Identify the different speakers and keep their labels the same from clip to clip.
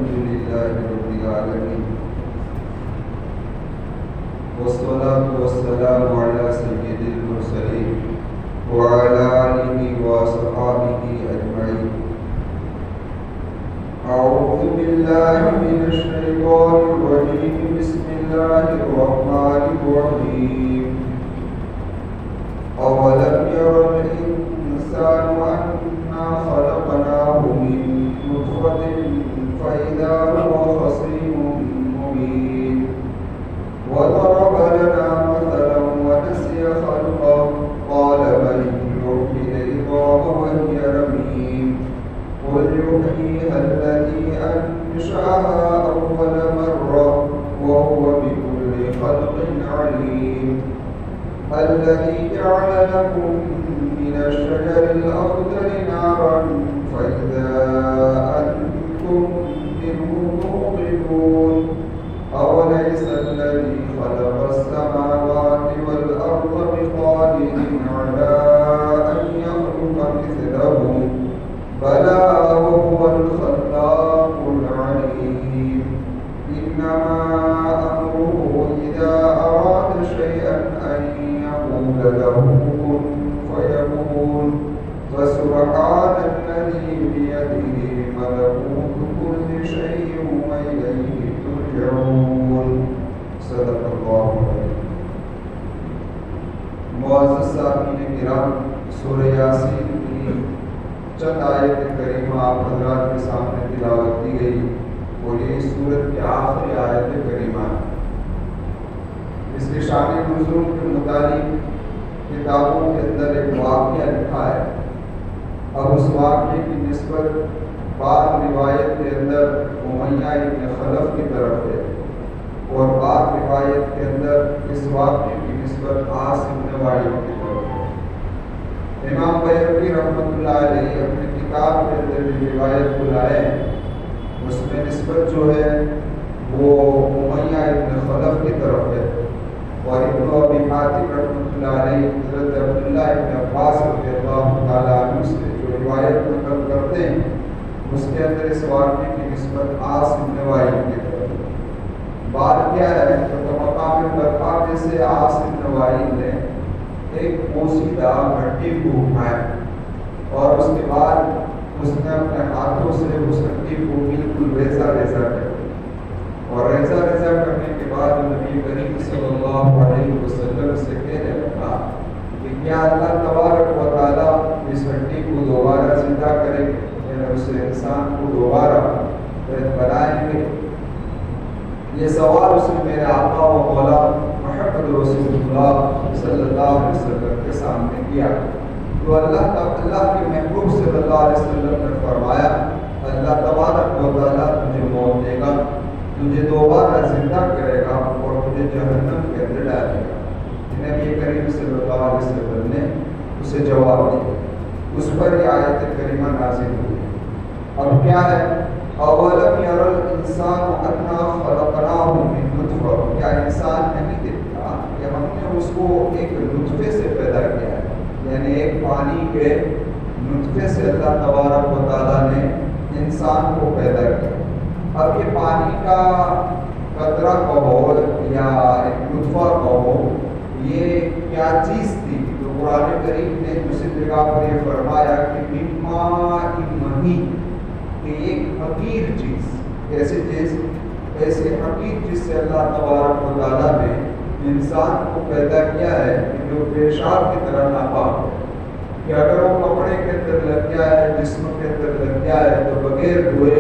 Speaker 1: لله رب العالمين والصلاة والسلام على سيد المرسلين وعلى آله وصحبه أجمعين. أعوذ بالله من الشيطان الرجيم. بسم الله الرحمن الرحيم. أولم ير الإنسان أنا خلقناه من نطفة فإذا هو خصيم مبين وضرب لنا مثلا ونسي خلقه قال من يحيي العظام وهي رميم قل يحييها الذي أنشأها أول مرة وهو بكل خلق عليم. الذي جعل لكم من الشجر الأخضر نارا فإذا أنتم منه توقدون. أوليس الذي خلق السماوات والأرض بقادر على أن يخلق مثلهم بلى وهو الخلاق العليم. إنما أمره إذا أراد شيئا أن يقول له كن فيكون. فسبحان الذي بيده ملكوت كل شيء وإليه ترجعون. صدق الله العظيم. معزز سامعین کرام، سورہ یاسین کی چند آیت کریمہ آپ حضرات کے سامنے تلاوت کی گئی اور یہ سورت کی آخری آیت کریمہ ہے. اس کے شان نزول کے متعلق کتابوں کے اندر ایک واقعہ لکھا ہے. اب اس واقعے کی نسبت بعض روایت کے اندر امیہ ابن خلف کی طرف ہے اور بعض روایت کے اندر اس واقعے کی نسبت عاصم بن وائل کی طرف ہے. امام بیہقی رحمۃ اللہ علیہ اپنے کتاب کے اندر جو روایت کو لائے اس میں نسبت جو ہے وہ امیہ ابن خلف کی طرف ہے اور ابن ابی حاتم رحمۃ اللہ علیہ حضرت عبداللہ ابن عباس رضی اللہ تعالیٰ عنہ سے جو روایت نقل کرتے ہیں اس کے اندر اس واقعے کی نسبت عاصم بن وائل کی طرف ہے. بات کیا ہے تو مقام برقع میں سے عاصم بن وائل نے ایک پوسیدہ ہڈی کو اٹھایا اور اس کے بعد اس نے اپنے ہاتھوں سے اس ہڈی کو بالکل ریزہ ریزہ کر دیا اور ریزہ ریزہ کرنے کے بعد نبی کریم صلی اللہ علیہ وسلم سے کہنے لگا کہ کیا اللہ تبارک و تعالیٰ اس ہڈی کو دوبارہ زندہ کریں گے، یعنی اس انسان کو دوبارہ بنائیں گے؟ یہ سوال اس نے میرے آقا و مولا محمد رسول اللہ صلی اللہ علیہ وسلم کے سامنے کیا. تو اللہ کے محبوب صلی اللہ علیہ وسلم نے فرمایا اللہ تبارک و تعالیٰ تجھے موت دے گا، تجھے دوبارہ زندہ کرے گا اور تجھے جہنم کے اندر ڈالے گا. نبی کریم صلی اللہ علیہ وسلم نے اسے جواب دیا. اس پر یہ آیت کریمہ نازل ہوئی. اب کیا ہے؟ اولم یر الانسان انا خلقناه من نطفہ. کیا انسان نہیں دیکھتا کہ ہم نے اس کو ایک نطفے سے پیدا کیا ہے، یعنی ایک پانی کے نطفے سے اللہ تبارک و تعالیٰ نے انسان کو پیدا کیا. اب یہ پانی کا قطرہ کہو یا ایک نطفہ کہو، یہ کیا چیز تھی؟ تو قرآن کریم نے دوسری جگہ پر یہ فرمایا کہ مما مہین، کہ ایک حقیر چیز، ایسی حقیر چیز سے اللہ تبارک و تعالیٰ نے انسان کو پیدا کیا ہے جو پیشاب کی طرح ناپاک ہے کہ اگر وہ کپڑے کے اندر لگ جائے، جسم کے اندر لگ جائے تو بغیر دھوئے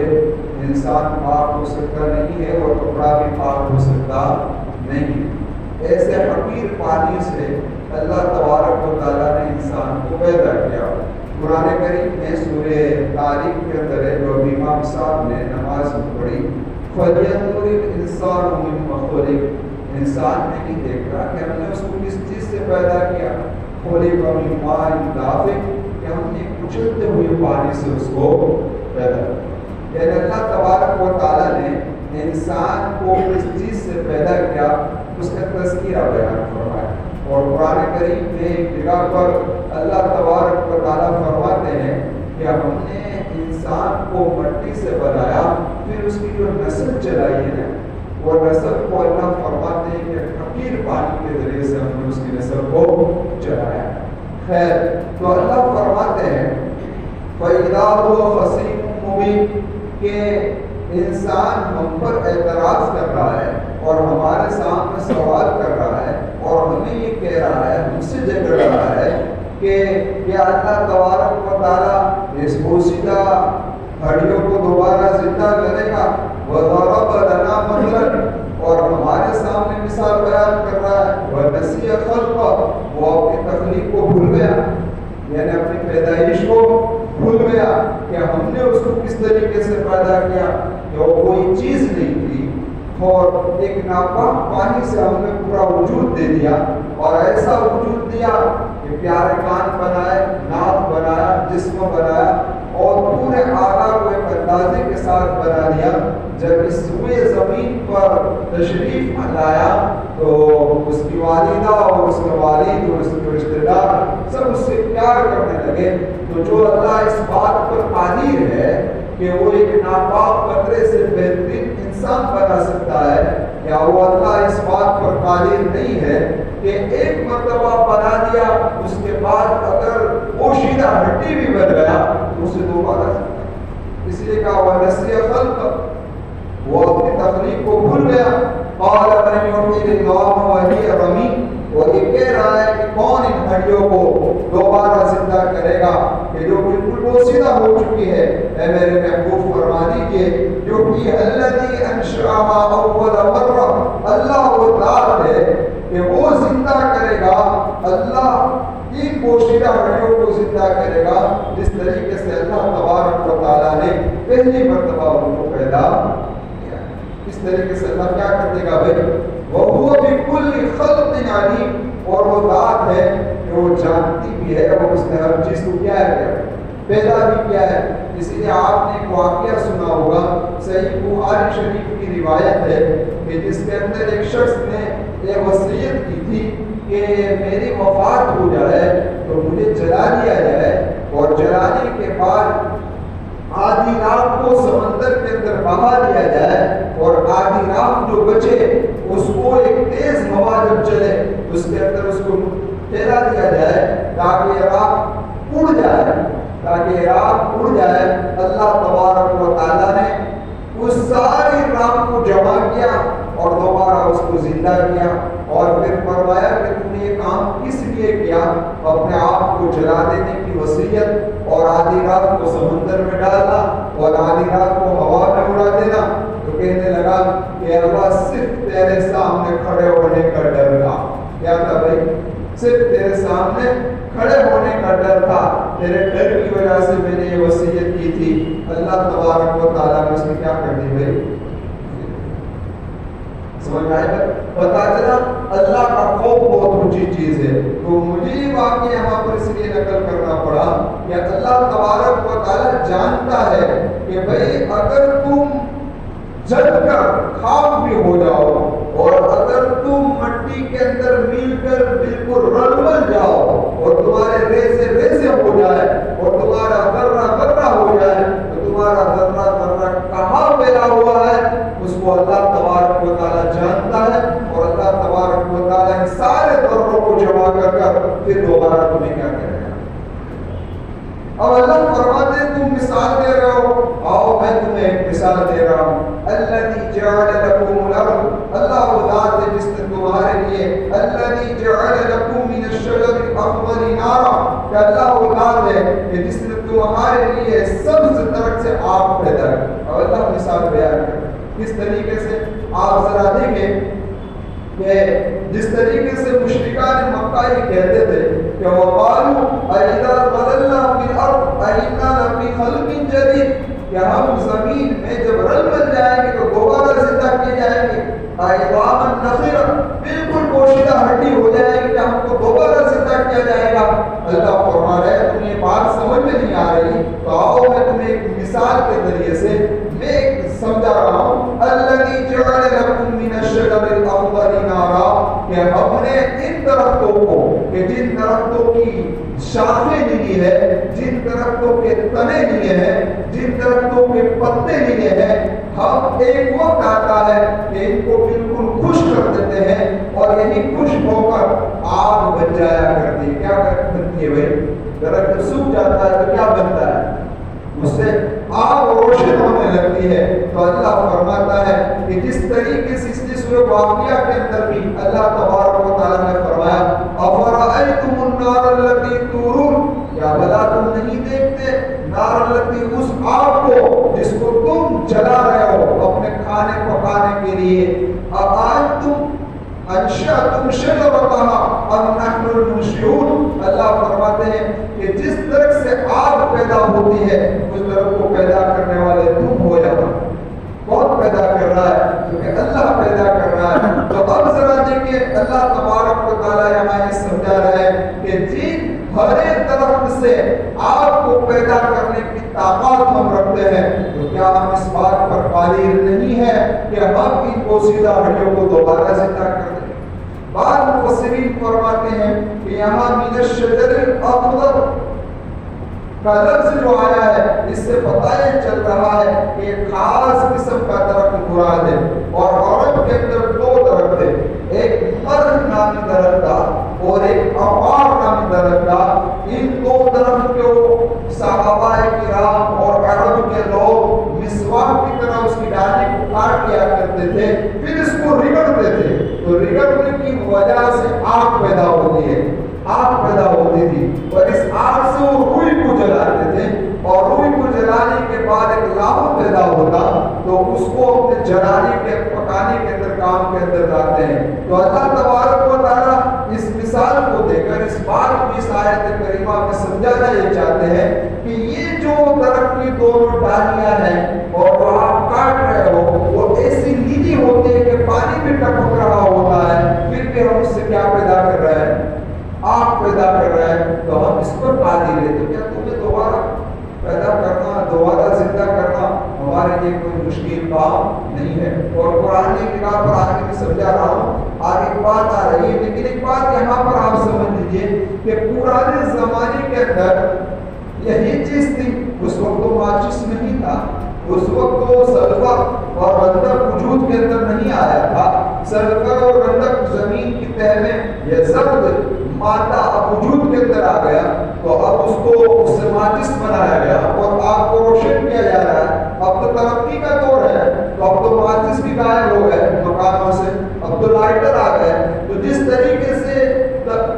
Speaker 1: انسان پاک ہو سکتا نہیں ہے اور کپڑا بھی پاک ہو سکتا نہیں. ایسے حقیر پانی سے اللہ تبارک و تعالیٰ نے انسان کو پیدا کیا. قرآن کریم میں سورہ طارق کے اندر ہے جو امام صاحب نے نماز میں پڑھی فَلْيَنْظُرِ الْإِنسَانُ مِمَّا خُلِقَ. انسان نے نہیں دیکھا کہ ہم نے اس کو کس چیز سے پیدا کیا. خُلِقَ مِن مَاءٍ دَافِقٍ، کہ ہم نے کچلتے ہوئے پانی سے اس کو پیدا کیا. یعنی اللہ تبارک و تعالیٰ نے انسان کو کس چیز سے پیدا کیا اس کا تذکرہ بیان فرمایا. اور قرآن کریم میں ایک جگہ پر اللہ تبارک و تعالیٰ فرماتے ہیں کہ ہم نے انسان کو مٹی سے بنایا پھر اس کی جو نسل چلائی ہے نا، وہ نسل کو اللہ فرماتے ہیں کہ فقیر پانی کے ذریعے سے ہم نے اس کی نسل کو چلایا۔ خیر، تو اللہ فرماتے ہیں فَإِذَا هُوَ خَصِيمٌ مُبِينٌ کہ انسان ہم پر اعتراض کر رہا ہے اور ہمارے سامنے سوال کر رہا ہے اور ہمیں یہ کہہ رہا ہے، ہم سے جھگڑ رہا ہے کہ کیا اللہ تبارک و تعالیٰ اس بوسیدہ ہڈیوں کو دوبارہ زندہ کرے گا؟ وَضَرَبَ لَنَا مَثَلًا، اور ہمارے سامنے مثال بیان کر رہا ہے وَنَسِيَ خَلْقَهُ، وہ اپنی تخلیق کو بھول گیا، یعنی اپنی پیدائش کو بھول گیا کہ ہم نے اس کو کس طریقے سے پیدا کیا، کہ وہ کوئی چیز نہیں تھی اور ایک ناپاک پانی سے ہم نے پورا وجود دے دیا، اور ایسا وجود دیا کہ پیارے کان بنائے، ناک بنایا، جسم بنایا، اور پورے اعلیٰ کو ایک اندازے کے ساتھ بنا دیا۔ جب اس روئے زمین پر تشریف لایا تو اس کی والدہ اور اس کے والد اور اس کے رشتہ دار سب اس سے پیار کرنے لگے۔ تو جو اللہ اس بات پر قادر ہے کہ وہ ایک ناپاک قطرے سے بہترین انسان بنا سکتا ہے، کیا وہ اللہ اس بات پر قادر نہیں ہے کہ ایک مرتبہ بنا دیا، اس کے بعد اگر پوشیدہ ہڈی بھی بن گیا تو اسے دوبارہ، اس لیے کہا وَنَسِيَ خَلْقَهُ، وہ اپنی تخلیق کو بھول گیا۔ قَالَ مَنْ يُحْيِي الْعِظَامَ وَهِيَ رَمِيمٌ، اور یہ کہہ رہا ہے کہ کون ان ہڈیوں کو دوبارہ زندہ کرے گا کہ جو بالکل بوسیدہ ہو چکی ہے۔ اے میرے محبوب فرما دیجئے یحیی الذی انشأها اول مرہ، اللہ وہ ذات ہے کہ وہ زندہ کرے گا، اللہ ان پوشیدہ ہڈیوں کو زندہ کرے گا جس طریقے سے اللہ تبارک و تعالیٰ نے پہلی مرتبہ ان کو پیدا کیا۔ اس طریقے سے اللہ کیا کر دے گا بھائی، وَهُوَ بِكُلِّ خَلْقٍ عَلِيمٌ، اور وہ ذات ہے کہ وہ جانتی بھی ہے اور اس نے ہر چیز کو کیا ہے، پیدا بھی کیا ہے۔ اسی لیے آپ نے ایک واقعہ سنا ہوگا، صحیح بخاری شریف کی روایت ہے کہ جس کے اندر ایک شخص نے یہ وصیت کی تھی کہ میری وفات ہو جائے تو مجھے جلا دیا جائے، اور جلانے کے بعد آدھی رات کو سمندر کے اندر بہا دیا جائے، اور آدھی رات جو بچے اس کو ایک تیز ہوا جب چلے اس کے اندر اس کو پھیلا دیا جائے تاکہ رات اڑ جائے، تاکہ رات اڑ جائے۔ اللہ تبارک و تعالیٰ نے اس ساری رات کو جمع کیا اور دوبارہ اس کو زندہ کیا، اور پھر فرمایا کہ تم نے یہ کام کس لیے کیا، اپنے آپ کو جلا دینے کی وصیت، اور آدھی رات کو سمندر میں ڈالنا اور آدھی رات کو ہوا میں اڑا دینا۔ تو کہنے لگا کہ اللہ صرف تیرے سامنے کھڑے ہونے کا ڈر تھا۔ کیا تھا بھائی؟ صرف تیرے سامنے کھڑے ہونے کا ڈر تھا، تیرے ڈر کی وجہ سے میں نے یہ وصیت کی تھی۔ اللہ تبارک و تعالیٰ نے اس نے کیا کر دی بھائی، سمجھ آئے گا؟ پتا چلا اللہ کا خوف بہت اونچی چیز ہے۔ تو مجھے یہ واقعہ یہاں پر اس لیے نقل کرنا پڑا کہ اللہ تبارک و تعالیٰ جانتا ہے کہ بھائی اگر تم جل کر خاک بھی ہو جاؤ، اور اگر تم مٹی کے اندر مل کر بالکل رل مل جاؤ، اور تمہارے ریزے ریزے ہو جائے، اور تمہارا ذرہ ذرہ ہو جائے، تو تمہارا ذرہ ذرہ کہاں پھیلا ہوا ہے اس کو اللہ تبارک و تعالیٰ جانتا ہے، اور اللہ تبارک و تعالیٰ ان سارے ذروں کو جمع کر پھر دوبارہ تمہیں کیا کرے گا۔ اب اللہ فرماتے ہیں تم مثال دے رہے ہو، آؤ میں تمہیں ایک مثال دے رہا ہوں۔ الذی جعل لکم الارض، اللہ وہ ذات ہے جس نے تمہارے لیے، الذی جعل لکم من الشجر الاخضر نارا، کہ اللہ وہ ذات ہے کہ جس نے تمہارے لیے سبز درخت سے آگ پیدا کی۔ اب اللہ مثال بیان کرے کس طریقے سے، آپ ذرا دیکھیں کہ جس طریقے سے مشرکان مکہ یہ کہتے تھے کہ وَقَالُوا أَإِذَا ضَلَلْنَا فِي الْأَرْضِ أَإِنَّا لَفِي خَلْقٍ جَدِيدٍ، کہ ہم زمین میں جب رل مل جائیں گے تو دوبارہ زندہ کیے جائیں گے۔ أَعِظَامًا نَخِرًا، بالکل پوشیدہ ہڈی ہو جائے گی کہ ہم کو دوبارہ زندہ کیا جائے گا۔ اللہ فرما رہا ہے تمہیں بات سمجھ میں نہیں آ رہی تو آؤ میں تمہیں ایک مثال کے ذریعے سے میں سمجھا رہا ہوں۔ الذی جعل لکم من الشجر الاخضر نارا، کہ ہم نے ان درختوں کو، کہ جن درختوں کی شاخیں نہیں ہے، جن درختوں کے تنے نہیں ہیں، جن درختوں کے پتے نہیں ہیں، ہم ایک وقت آتا ہے کہ ان کو بالکل خوش کر دیتے ہیں اور یہی خوش ہو کر آگ بن جایا کرتی ہے. کیا بنتی ہے بھائی؟ درخت سوکھ جاتا ہے تو کیا بنتا ہے؟ اس سے آگ روشن ہونے لگتی ہے. تو اللہ فرماتا ہے کہ جس طریقے سے اس سورہ واقعہ کے اندر بھی اللہ تبارک و تعالیٰ نے فرمایا افرأیتم النار التی تورون، کیا بھلا تم نہیں دیکھتے نار التی، اس آگ کو جس کو تم جلا رہے ہو اپنے کھانے پکانے کے لیے. اَأَنتُمْ انشأتم شجرتها ام نحن المنشئون، اللہ فرماتے ہیں کہ جس درخت سے آگ پیدا ہوتی ہے اس درخت کو پیدا کرنے والے تم ہو یا ہم؟ کون پیدا کر رہا ہے؟ کیونکہ اللہ پیدا کر رہا ہے. تو اب ذرا دیکھیں اللہ تبارک و تعالیٰ یہاں یہ سمجھا رہا ہے کہ جن ہرے درخت سے آگ کو پیدا کرنے کی طاقت ہم رکھتے ہیں، تو کیا ہم اس بات پر قادر نہیں ہے کہ ہم ان پوشیدہ ہڈیوں کو دوبارہ زندہ کر دیں؟ بعض مفسرین فرماتے ہیں کہ یہاں من الشجر الاخضر کا لفظ جو آیا ہے اس سے پتہ یہ چل رہا ہے کہ ایک خاص قسم کا درخت مراد ہے. اور عرب کے اندر دو درخت ہیں، ایک مرغ نامی درخت تھا اور ایک عقار نامی درخت تھا. ان دو درخت کو صحابہ کرام اور عرب کے لوگ مسواک کی طرح اس کی ڈالی کو کاٹ لیا کرتے تھے، پھر اس کو رگڑتے تھے. تو رگڑنے کی وجہ سے آگ پیدا ہوتی ہے، آگ پیدا ہوتی تھی اور اس آگ سے وہ روئی کو جلاتے تھے اور روئی کو جلانے کے بعد ایک لاوا پیدا ہوتا تو اس کو اپنے جلانے کے پکانے کے اندر کام کے اندر لاتے ہیں. تو اللہ تبارک و تعالیٰ اس مثال کو دے کر اس بات کو اس آیت کریمہ میں سمجھانا یہ چاہتے ہیں کہ یہ جو درخت کی دونوں ڈالیاں ہیں اور وہ آپ کاٹ رہے ہو وہ ایسی نیلی ہوتی ہے کہ پانی میں ٹپک رہا ہوتا ہے، پھر بھی ہم اس سے کیا پیدا کر رہے ہیں؟ آگ پیدا کر رہا ہے. تو ہم اس پر قادر ہیں. تو کیا تمہیں دوبارہ پیدا کرنا، دوبارہ زندہ کرنا ہمارے لیے کوئی مشکل کام نہیں ہے؟ اور قرآن کی بنا پر آگے بھی سمجھا رہا ہوں، آگے ایک بات آ رہی ہے، لیکن ایک بات یہاں پر آپ سمجھ لیجیے کہ پرانے زمانے کے اندر یہی چیز تھی. اس وقت تو ماچس نہیں تھا، اس وقت تو سلفر اور رندق وجود کے اندر نہیں آیا تھا. سلفر اور رندق زمین کی تہ میں یہ زرد مادہ اب وجود کے اندر آ گیا تو اب اس کو اس سے ماچس بنایا گیا اور آگ کو روشن کیا جا رہا ہے. اب تو ترقی کا دور ہے تو اب تو ماچس بھی غائب ہو گئے مکانوں سے، اب تو لائٹر آ گئے. تو جس طریقے سے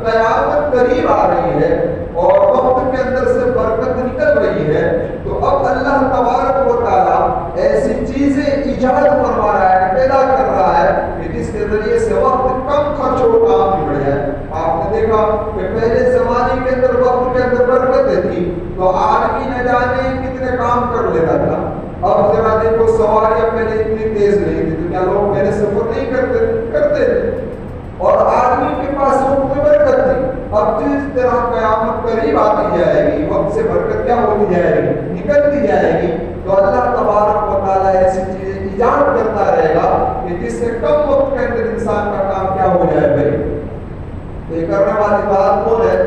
Speaker 1: قیامت قریب آ رہی ہے اور وقت کے اندر سے برکت نکل رہی ہے تو اب اللہ تبارک و تعالیٰ ایسی چیزیں ایجاد فرما رہا ہے، پیدا کر رہا ہے کہ جس کے ذریعے سے وقت کم خرچ ہو کام بھی بڑھ جائے. آپ نے دیکھا کہ پہلے زمانے کے اندر وقت کے اندر برکتیں تھی تو آدمی نہ جانے کتنے کام کر لیتا تھا. اب ذرا دیکھو سواریاں پہلے اتنی تیز نہیں تھی تو کیا لوگ پہلے سفر نہیں کرتے تھے اور آدمی کے پاس وقت میں برکت تھی. اب جس طرح قیامت قریب آتی جائے گی وقت سے برکت کیا ہوتی جائے گی؟ نکلتی جائے گی. تو اللہ تبارک و تعالیٰ ایسی چیزیں ایجاد کرتا رہے گا کہ جس سے کم وقت کے اندر انسان کا کام کیا ہو جائے بھائی. یہ کرنے والی بات کون ہے؟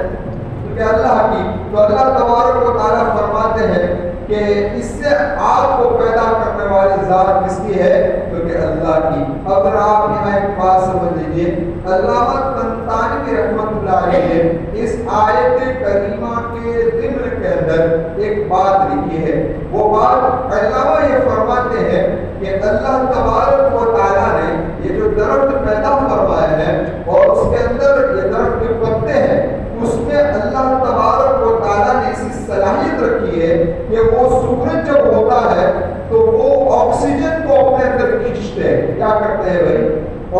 Speaker 1: کیونکہ اللہ کی. تو اللہ تبارک و تعالیٰ فرماتے ہیں کہ اس سے آگ کو پیدا کرنے والی ذات کس کی ہے؟ کیونکہ اللہ کی. اگر آپ یہاں ایک بات سمجھ لیجیے، علامہ طنطاوی رحمۃ اللہ علیہ نے اس آیت کریمہ کے ضمن کے اندر ایک بات لکھی ہے. وہ بات علامہ یہ فرماتے ہیں کہ اللہ تبارک و تعالیٰ نے یہ جو درخت پیدا فرمایا ہے اور اس کے اندر یہ درخت کے پتے ہیں اس میں اللہ تبارک و تعالیٰ نے ایسی صلاحیت رکھی ہے کہ وہ سورج جب ہوتا ہے تو وہ آکسیجن کو اپنے اندر کھینچتے ہیں. کیا کرتے ہیں بھائی؟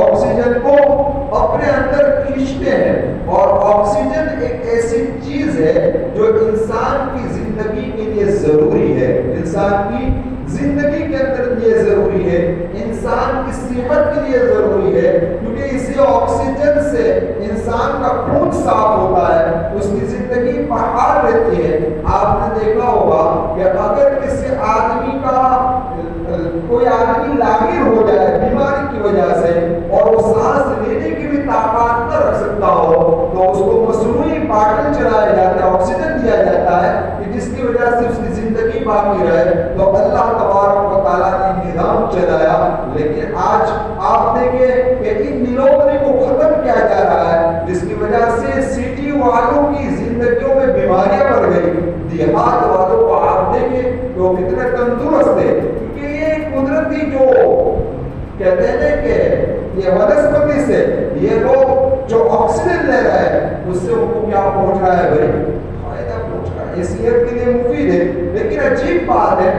Speaker 1: آکسیجن کو اپنے اندر کھینچتے ہیں. اور آکسیجن ایک ایسی چیز ہے جو انسان کی زندگی کے لیے ضروری ہے، انسان کی زندگی کے اندر یہ ضروری ہے، انسان کی صحت کے لیے ضروری ہے. کیونکہ اسی آکسیجن سے انسان کا خون صاف ہوتا ہے، اس کی زندگی بحال رہتی ہے. آپ نے دیکھا ہوگا کہ اگر کسی آدمی کا کوئی آدمی لاغر ہو جائے بیماری کی وجہ سے اور وہ سانس لینے کی بھی طاقت نہ رکھ سکتا ہو تو اس کو مصنوعی باٹل چلایا جاتا ہے، آکسیجن دیا جاتا ہے کہ جس کی وجہ سے اس کی زندگی باقی رہے. تو اللہ تبارک و تعالیٰ نے نظام بنایا، لیکن آج آپ دیکھیں کہ ان ملونے کو ختم کیا جا رہا ہے، جس کی وجہ سے سٹی والوں کی زندگیوں میں بیماریاں بڑھ گئی، دیہات والوں کو آپ دیکھیں تو کتنے تندرست ہے، کیونکہ یہ قدرتی جو کہتے ہیں کہ یہ ونسپتی سے یہ لوگ جو آکسیجن لے رہے ہیں اس سے ان کو کیا پہنچ رہا ہے بھائی؟ فائدہ پہنچ رہا ہے، یہ صحت کے لیے مفید ہے۔ لیکن عجیب بات ہے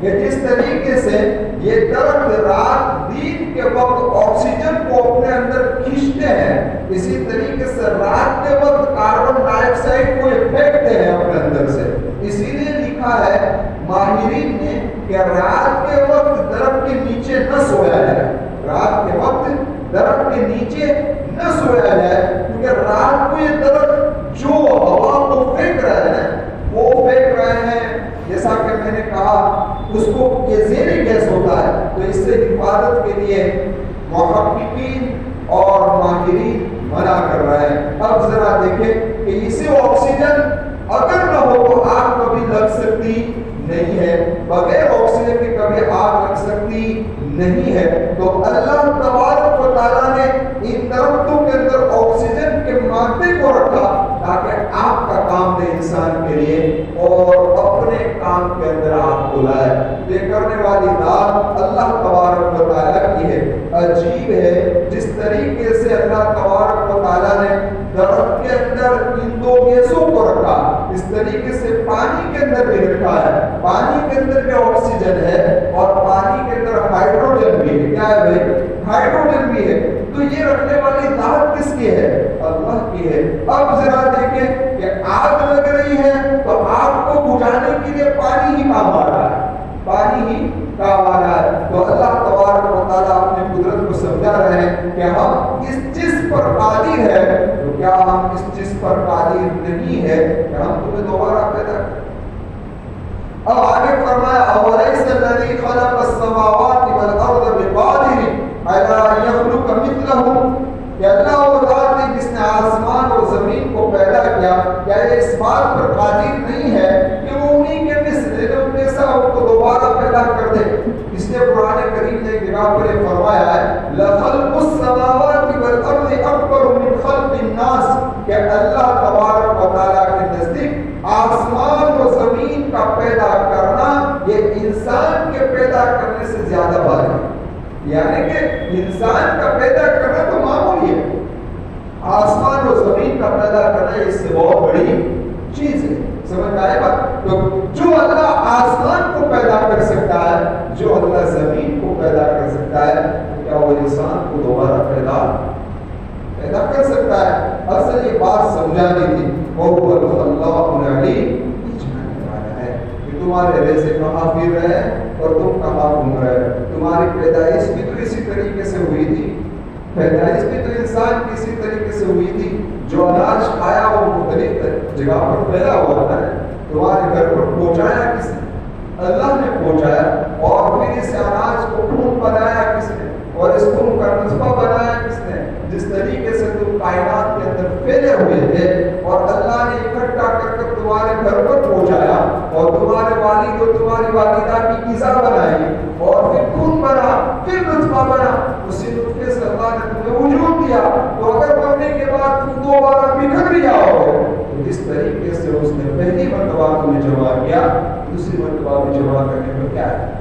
Speaker 1: کہ جس طریقے سے یہ درخت رات دن کے وقت آکسیجن کو اپنے اندر کھینچتے ہیں، اسی طریقے سے رات کے وقت کاربن ڈائی آکسائڈ کو یہ پھینکتے ہیں اپنے اندر سے۔ اسی لیے لکھا ہے ماہرین نے کہ رات کے وقت درخت کے نیچے نہ سویا جائے، رات کے وقت درخت کے نیچے نہ سویا جائے، کیونکہ رات کو یہ درخت جو ہوا کو پھینک رہے ہیں وہ پھینک رہے ہیں، جیسا کہ میں نے کہا اس کو یہ زہری گیس ہوتا ہے، تو اس سے حفاظت کے لیے محققین اور ماہرین منع کر رہے ہیں۔ اب ذرا دیکھیں کہ اسے آکسیجن اگر نہ ہو تو آگ کبھی لگ سکتی نہیں ہے، بغیر آکسیجن کے کبھی آگ لگ سکتی نہیں ہے۔ تو اللہ تبارک و تعالیٰ نے ان درختوں کے اندر آکسیجن کے مادے کو رکھا تاکہ آپ کا کام دے انسان کے لیے اور اپنے کام کے اندر آپ کو لائے۔ یہ کرنے والی ذات اللہ تبارک و تعالیٰ کی ہے۔ عجیب ہے جس طریقے سے اللہ تبارک و تعالیٰ نے درخت کے اندر ان دو گیسوں کو رکھا، اس طریقے سے پانی کے اندر بھی رکھا ہے۔ پانی کے اندر بھی آکسیجن ہے اور پانی کے اندر ہائیڈروجن بھی ہے۔ کیا ہے بھائی؟ ہائیڈروجن بھی ہے۔ تو یہ رکھنے والی ذات کس کی ہے؟ اللہ کی ہے۔ اب ذرا دیکھیں کہ آگ لگ رہی ہے تو آگ کو بجھانے کے لیے پانی ہی کام آ رہا ہے، پانی ہی کام آ رہا ہے۔ تو اللہ تبارک و تعالیٰ اپنے قدرت کو سمجھا رہے ہیں کہ ہم اس چیز پر قادر ہے، تو کیا ہم اس چیز پر قادر نہیں ہے کہ ہم تمہیں دوبارہ پیدا کریں؟ اب آگے فرمایا اَوَلَيْسَ الَّذِي خَلَقَ السَّمَاوَاتِ وَالْأَرْضَ بِقَادِرٍ عَلَىٰ يَخْلُقَ مِثْلَهُم، کہ اللہ وہ ذات ہے جس نے آسمان اور زمین کو پیدا کیا، کیا یہ اس بات پر قادر نہیں ہے کہ وہ انہی کے مثل ان جیسا ان کو دوبارہ پیدا کر دے؟ اس نے قرآن کریم نے ایک جگہ پر فرمایا ہے لَخَلْقُ السَّمَاوَاتِ وَالْأَرْضِ أَكْبَرُ مِنْ خَلْقِ النَّاسِ، کہ اللہ تبارک و تعالیٰ کے نزدیک آسمان و زمین کا پیدا کرنا یہ انسان کے پیدا کرنے سے زیادہ بھاری ہے۔ یعنی کہ انسان کا پیدا کرنا تو معمولی ہے، آسمان و زمین کا پیدا کرنا اس سے بہت بڑی چیز ہے۔ سمجھ آئے بات؟ تو جو اللہ آسمان کو پیدا کر سکتا ہے، جو اللہ زمین کو پیدا کر سکتا ہے، کیا وہ انسان کو دوبارہ پیدا کر سکتا ہے؟ اصل یہ بات سمجھانی تھی، وہ اللہ العلیم ہے کہ تمہارے ریزے کہاں پھر رہے اور تم کہاں گھوم رہے، تمہاری پیدائش بھی تو اسی طریقے سے ہوئی تھی، پیدائش بھی تو انسان کی اسی طریقے سے ہوئی تھی، جو اناج کھایا وہ مختلف جگہ پر پھیلا ہوا تھا، تمہارے گھر پر پہنچایا کس نے؟ اللہ نے پہنچایا، اور پھر اس اناج کو خون بنایا کس نے؟ اور اس خون کا نطفہ بنایا کس نے؟ جس طریقے سے تم کائنات کے اندر پھیلے ہوئے تھے اور اللہ نے اکٹھا کر تمہارے گھر پر پہنچایا اور تمہارے والد اور تمہاری والدہ کی غذا بنائی اور پھر خون بنا، پھر نطفہ بنا، اسی نطفے سے اللہ نے تمہیں وجود دیا۔ تو اگر مرنے کے بعد تم دوبارہ بکھر بھی جاؤ تو جس طریقے سے اس نے پہلی مرتبہ تمہیں جمع کیا، دوسری مرتبہ بھی جمع کرنے میں کیا ہے؟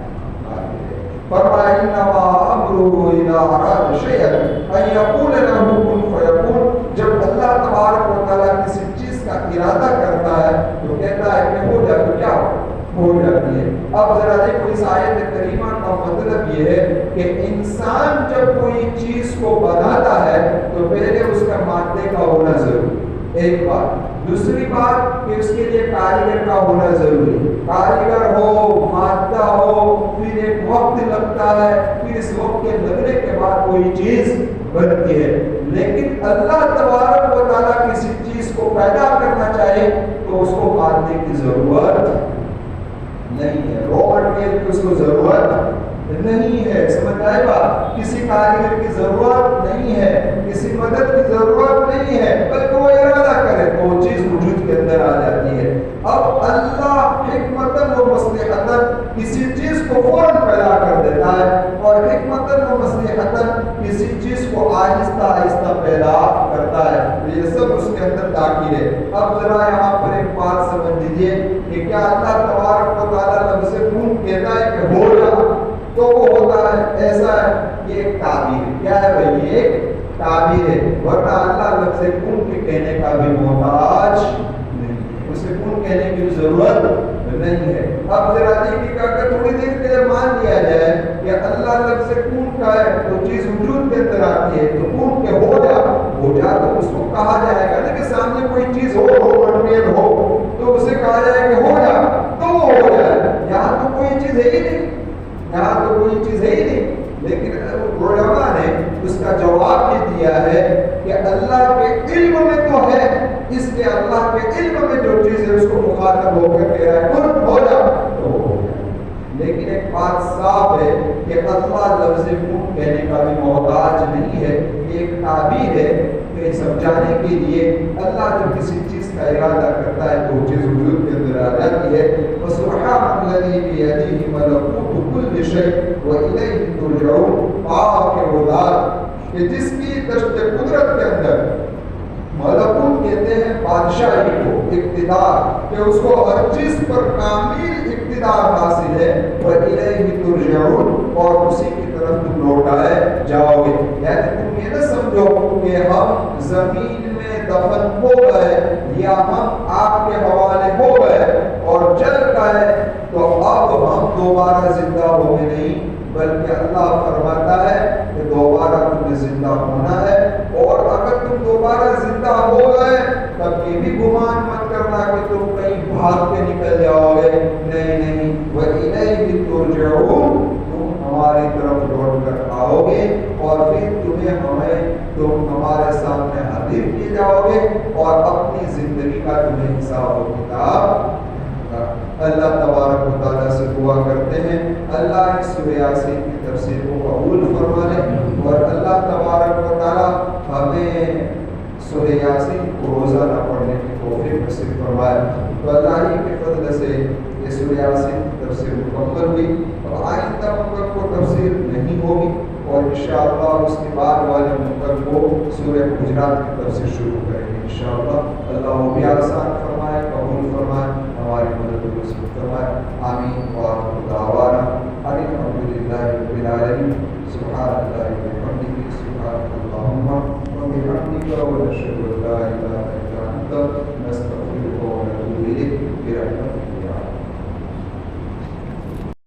Speaker 1: فرمایا انما امره اذا اراد شيئا ان يقول له كن فيكون، جب اللہ تبارک و تعالیٰ کسی چیز کا ارادہ کرتا ہے تو کہتا ہے کہ ہو جائے تو کیا ہو جاتی ہے۔ اب ذرا دیکھو اس آیت کریمہ کا مطلب یہ ہے کہ انسان جب کوئی چیز کو بناتا ہے تو پہلے اس کا مادے کا ہونا ضروری، ایک بات۔ دوسری بات کہ اس کے لیے کاریگر کا ہونا ضروری، کاریگر ہو، مادہ ہو، پھر ایک وقت لگتا ہے، پھر اس وقت کے لگنے کے بعد کوئی چیز بنتی ہے۔ لیکن اللہ تبارک و تعالیٰ کسی چیز کو پیدا کرنا چاہے تو اس کو مادے کی ضرورت نہیں ہے، رو مٹیریل کی اس کو ضرورت نہیں ہے۔ سمجھ آئے گا؟ کسی کاریگر کی ضرورت نہیں ہے، کسی مدد کی ضرورت نہیں ہے، بلکہ وہ ارادہ کرے تو وہ چیز وجود کے اندر آ جاتی ہے۔ اب اللہ حکمتاً و مصلحتاً کسی چیز کو فوراً پیدا کر دیتا ہے اور یہ سب اس کے اندر داخل ہے۔ اب ذرا یہاں پر ایک بات سمجھ لیجیے کہ کیا اللہ تبارک و تعالیٰ لفظ کن کہتا ہے کہ ہو جا تو وہ ہوتا ہے، ایسا ہے؟ یہ ایک تعبیر ہے۔ کیا ہے بھائی؟ یہ ایک تعبیر ہے، ورنہ اللہ لفظ کن کے کہنے کا بھی محتاج نہیں، اسے کن کہنے کی ضرورت نہیں ہے۔ اب ذرا دیکھیے کہ اگر تھوڑی دیر کے لیے مان لیا جائے کہ اللہ لفظ کن کا ہے تو چیز وجود کے اندر آتی ہے، تو کن کے ہو جا تو اس کو کہا جائے گا نا کہ سامنے کوئی چیز ہو مٹیریل ہو تو اسے کہا جائے کہ ہو جا تو وہ ہو جائے۔ یہاں تو کوئی چیز ہے ہی نہیں، یہاں تو کوئی چیز ہے ہی نہیں، لیکن علماء نے اس کا جواب یہ دیا ہے کہ اللہ کے علم میں تو ہے، اس لیے اللہ کے علم میں جو چیز ہے اس کو مخاطب ہو کر کہہ رہا ہے کن ہو جا تو ہو جائے۔ لیکن ایک بات صاف ہے کہ اللہ لفظ کن کہنے کا بھی محتاج نہیں ہے، یہ ایک تعبیر ہے کہ سمجھانے کے لیے اللہ جب کسی چیز کا ارادہ کرتا ہے تو وہ چیز وجود کے اندر آ جاتی ہے۔ وَسُبْحَانَ الَّذِي بِيَدِهِ مَلَكُوتُ كُلِّ شَيْءٍ وَإِلَيْهِ تُرْجَعُونَ۔ پاک ہے وہ ذات کہ جس کی دشت قدرت کے اندر ملکوت کہتے ہیں بادشاہی کو، اقتدار، کہ اس کو ہر چیز پر کامل اقتدار حاصل ہے۔ وَإِلَيْهِ تُرْجَعُونَ، اور اسی کی طرف تم لوٹائے جاؤ گے۔ یعنی تم یہ نہ سمجھو کہ ہم زمین میں دفن ہو گئے یا ہم آپ کے حوالے ہو گئے اور جل گئے تو اب ہم دوبارہ زندہ ہوئے نہیں، بلکہ اللہ فرماتا ہے کہ دوبارہ تمہیں زندہ ہونا ہے، اور اگر تم دوبارہ زندہ ہو گئے تب یہ بھی گمان مت کرنا کہ تم کہیں بھاگ کے نکل جاؤ گے، نہیں، وَإِلَيْهِ تُرْجَعُونَ، تم ہماری طرف لوٹ کر آؤ گے اور پھر تم ہمارے سامنے حاضر کیے جاؤ گے اور اپنی زندگی کا تمہیں حساب و کتاب۔ اللہ تبارک و تعالیٰ سے دعا کرتے ہیں اللہ اس سورہ یاسین کی تفسیر کو قبول فرما لے، اور اللہ تبارک و تعالیٰ ہمیں سورہ یاسین کو روزانہ پڑھنے کی توفیق نصیب فرمائے۔ تو اللہ ہی کے فضل سے یہ سورہ یاسین کی تفسیر مکمل ہوئی، اور آئندہ منگل کو تفسیر نہیں ہوگی، اور انشاءاللہ اس کے بعد والے منگل کو سورہ حجرات کی تفسیر شروع کریں گے انشاءاللہ۔ اللہ وہ بھی آسان فرمائے، قبول فرمائے، ہماری مدد و نصرت فرمائے، آمین۔ وآخر دعوانا ان الحمدللہ رب العالمین۔ سبحان اللہ وبحمدہ، سبحانک اللہم وبحمدک، ونشہد ان لا الہ الا انت